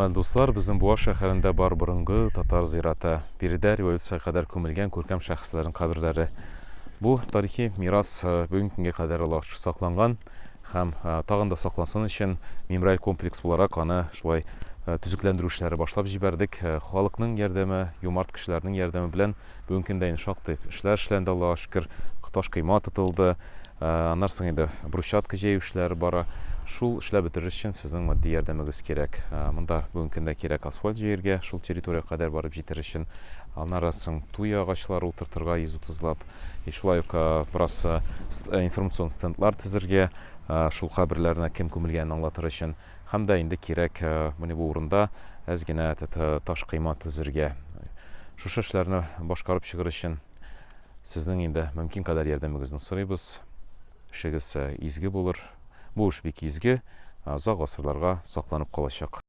Урман дуслар, біздің Буа шәһәрендә бар бұрынғы татар зираты. Биредә революция кадәр күмелгән күркәм шәхесләрнең каберләре. Бу тарихи мирас бүгенге көнгә кадәр сакланган һәм тагын да саклансын өчен мемориаль комплекс буларак аны шулай төзекләндерү эшләре башлап җибәрдек. Халыкның ярдәме, юмарт кешеләрнең ярдәме белән бүгенге көндә шактый эшләр эшләнде, Аллаһка шөкер. Таш койма тотылды. Аннан соң инде брусчатка җәю эшләре бара. Шул эшләп бетерер өчен сезнең матди ярдәмегез кирәк. Монда бүгенге көндә кирәк асфальт җыярга, шул территория кадәр барып җитер өчен. Аннан соң туй агачлары утыртырга 130лап. Шулай ук бераз информацион стендлар төзергә, шул каберләрне кем күмелгәнен аңлатыр өчен. Һәм дә инде кирәк менә бу урында әз генә таш койма төзергә. Шушы эшләрне башкарып чыгыр өчен сезнең инде мөмкин кадәр ярдәмегезне сорыйбыз. Эшегез изге булыр. Бу эш бик изге, озак гасырларга сакланып калачак.